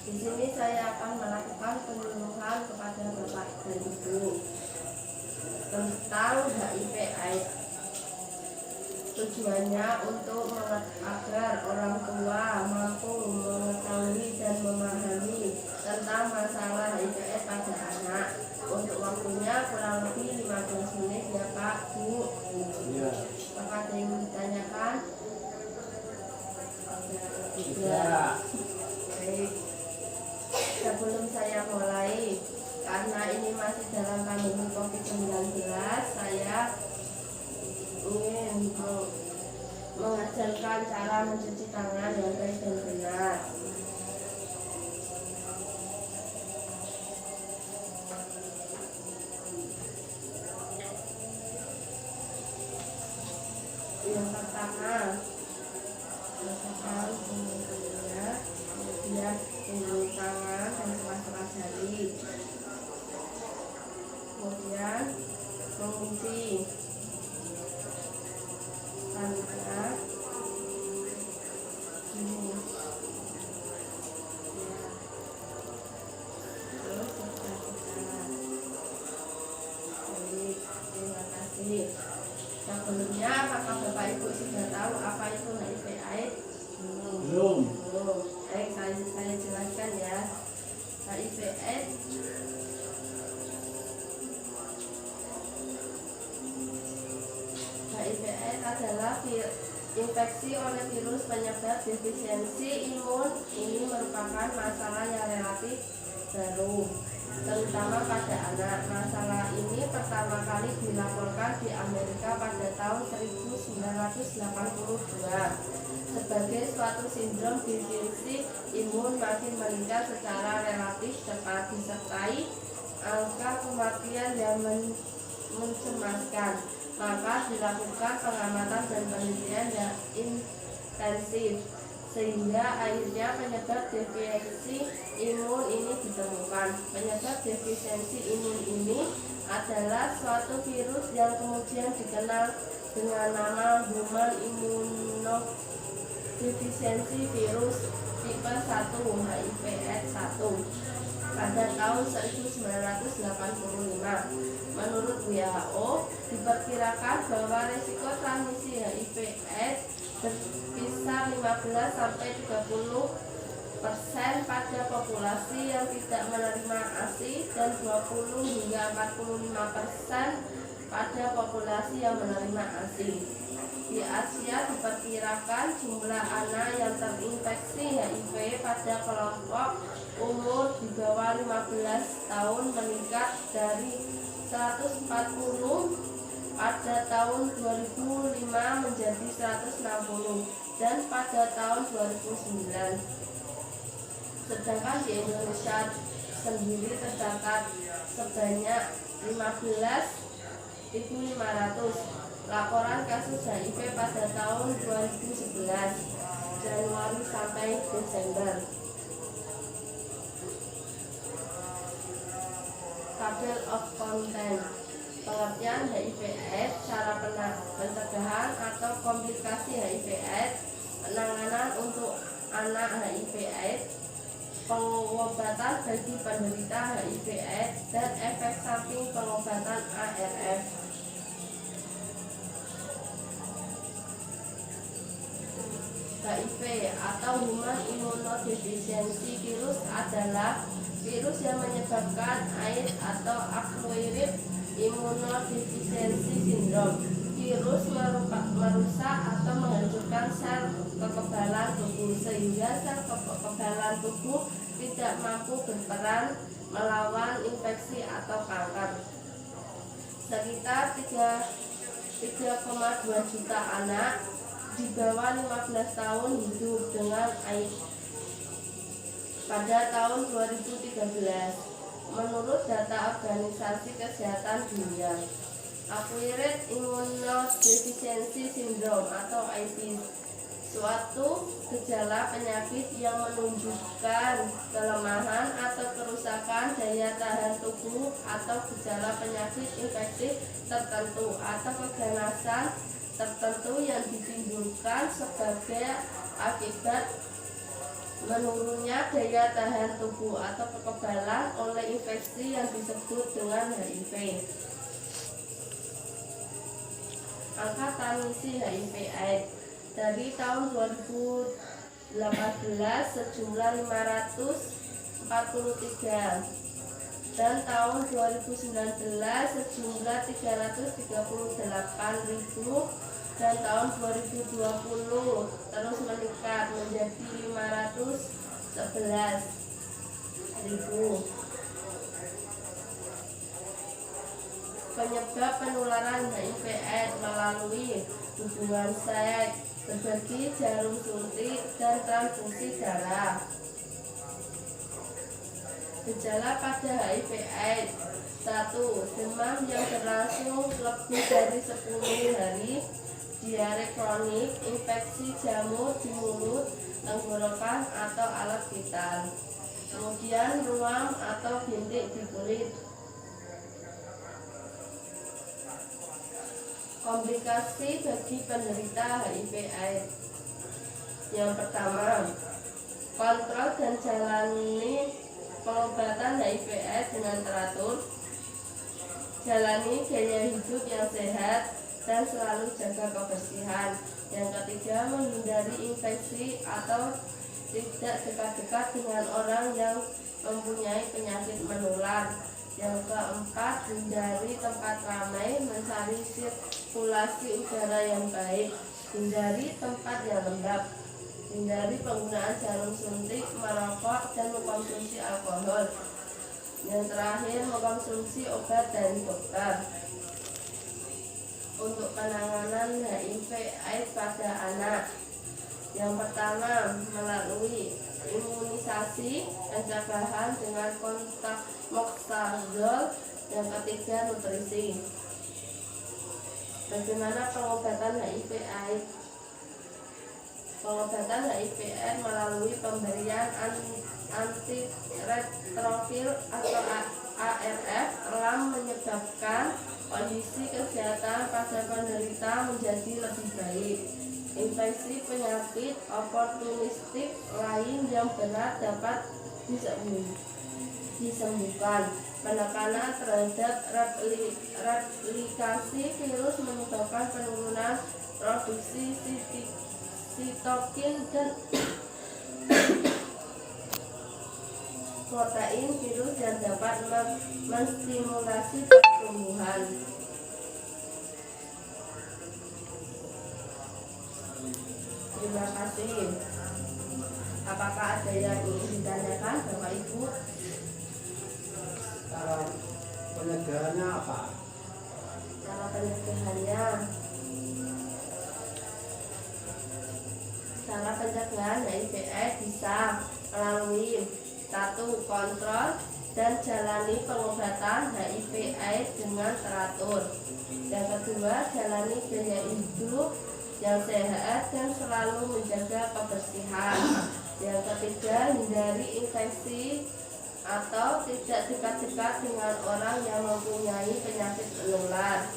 Di sini saya akan melakukan penyuluhan kepada Bapak dan Ibu tentang HIV/AIDS. Tujuannya untuk agar orang tua mampu mengetahui dan memahami tentang masalah HIV/AIDS pada anak. Untuk waktunya kurang lebih 15 menit ya Pak, Bu. Iya. Apakah ada yang ditanyakan? Tidak. Baik. Sebelum saya mulai, karena ini masih dalam pandemi COVID-19, saya ingin mengajarkan cara mencuci tangan yang baik dan benar. Yang pertama, masukkan tangannya, kemudian pelindung tangan dan sela-sela jari, kemudian mengunci tangannya ini. Terus setelah baik, terima kasih. Sebelumnya, apakah Bapak Ibu sudah tahu apa itu HIV/AIDS? Belum. Baik, saya jelaskan ya. HIV/AIDS adalah infeksi oleh virus penyebab defisiensi imun. Ini merupakan masalah yang relatif baru, terutama pada anak. Masalah ini pertama kali dilaporkan di Amerika pada tahun 1982 sebagai suatu sindrom defisi imun makin meningkat secara relatif cepat, disertai angka kematian yang mencemaskan. Maka dilakukan pengamatan dan penelitian yang intensif sehingga akhirnya penyebab defisiensi imun ini ditemukan. Penyebab defisiensi imun ini adalah suatu virus yang kemudian dikenal dengan nama Human Immunodeficiency Virus tipe 1 HIV/AIDS 1 pada tahun 1985. Menurut WHO, diperkirakan bahwa risiko transmisi HIV/AIDS berkisar 15-30% pada populasi yang tidak menerima ASI dan 20-45% pada populasi yang menerima ASI. Di Asia diperkirakan jumlah anak yang terinfeksi HIV pada kelompok umur di bawah 15 tahun meningkat dari 140 pada tahun 2005 menjadi 160 dan pada tahun 2009. Sedangkan di Indonesia sendiri tercatat sebanyak 15.500 laporan kasus HIV pada tahun 2011 Januari sampai Desember. Table of Contents. Pengertian HIV/AIDS, cara pencegahan atau komplikasi HIV/AIDS, penanganan untuk anak HIV/AIDS, pengobatan bagi penderita HIV/AIDS, dan efek samping pengobatan ARV. HIV atau Human Immunodeficiency Virus adalah virus yang menyebabkan AIDS atau Acquired Immunodeficiency Syndrome. Virus merusak atau menghancurkan sel kekebalan tubuh sehingga sel kekebalan tubuh tidak mampu berperan melawan infeksi atau kanker. Sekitar 3,2 juta anak di bawah 15 tahun hidup dengan AIDS pada tahun 2013 menurut data Organisasi Kesehatan Dunia. Acquired Immunodeficiency Syndrome atau AIDS, suatu gejala penyakit yang menunjukkan kelemahan atau kerusakan daya tahan tubuh atau gejala penyakit infeksi tertentu atau keganasan tertentu yang ditimbulkan sebagai akibat menurunnya daya tahan tubuh atau kekebalan oleh infeksi yang disebut dengan HIV. Angka transmisi HIV/AIDS dari tahun 2018 sejumlah 543 dan tahun 2019 sejumlah 338.000 dan tahun 2020 terus meningkat menjadi 511.000. Penyebab penularan HIV/AIDS melalui hubungan seks, berbagi jarum suntik, dan transfusi darah. Gejala pada HIV/AIDS: 1. Demam yang berlangsung lebih dari 10 hari, diare kronik, infeksi jamur di mulut, tenggorokan, atau alat vital. Kemudian ruam atau bintik di kulit. Komplikasi bagi penderita HIV/AIDS: yang pertama, kontrol dan jalani pengobatan HIV/AIDS dengan teratur, jalani gaya hidup yang sehat, dan selalu jaga kebersihan. Yang ketiga, menghindari infeksi atau tidak dekat-dekat dengan orang yang mempunyai penyakit menular. Yang keempat, hindari tempat ramai, mencari sirkulasi udara yang baik, hindari tempat yang lembab, hindari penggunaan jarum suntik, merokok, dan mengkonsumsi alkohol. Yang terakhir, mengkonsumsi obat dari dokter. Untuk penanganan HIV/AIDS pada anak: yang pertama, melalui imunisasi, pencegahan dengan kontak moxazol. Yang ketiga, nutrisi. Bagaimana pengobatan HIV/AIDS? Pengobatan HIV/AIDS melalui pemberian antiretrofil atau ARF telah menyebabkan kondisi kesehatan pada penderita menjadi lebih baik. Infeksi penyakit oportunistik lain yang berat dapat disembuhkan. Penekanan terhadap replikasi virus menyebabkan penurunan produksi sitokin dan protein virus yang dapat menstimulasi pertumbuhan. Terima kasih. Apakah ada yang ingin ditanyakan, Bapak Ibu? Cara pencegahannya apa? Cara pencegahannya, cara pencegahan HIV/AIDS bisa melalui 1. Kontrol dan jalani pengobatan HIV/AIDS dengan teratur. Yang kedua, jalani gaya hidup yang sehat dan selalu menjaga kebersihan. Yang ketiga, hindari infeksi atau tidak dekat-dekat dengan orang yang mempunyai penyakit menular.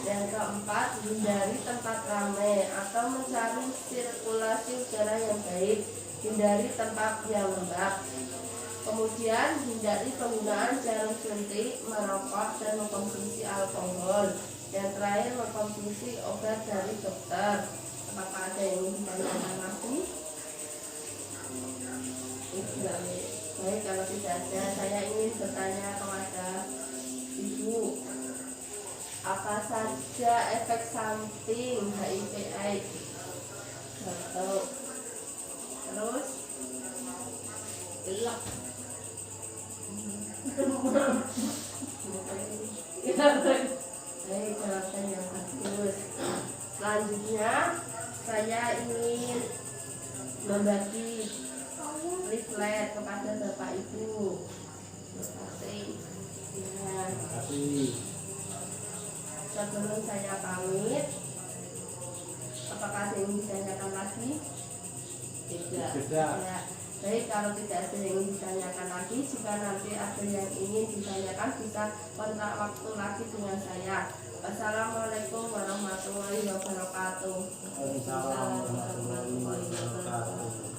Yang keempat, hindari tempat ramai atau mencari sirkulasi udara yang baik, hindari tempat yang lembab. Kemudian, hindari penggunaan jarum suntik, merokok, dan mengkonsumsi alkohol. Yang terakhir, mengkonsumsi obat dari dokter. Apakah ada yang ingin ditanyakan lagi? Baik, kalau tidak ada, saya ingin bertanya kepada Ibu, apa saja efek samping HIV/AIDS? Terus gelap. Baik, jawaban yang bagus. Selanjutnya, saya ingin membagi leaflet kepada Bapak Ibu. Terima kasih. Ya. Terima kasih. Sebelum saya pamit, apakah ada yang ditanyakan lagi? Tidak. Ya. Baik, kalau tidak ada yang ingin ditanyakan lagi, jika nanti ada yang ingin ditanyakan bisa kontak waktu lagi dengan saya. Wassalamualaikum warahmatullahi wabarakatuh. Waalaikumsalam warahmatullahi wabarakatuh.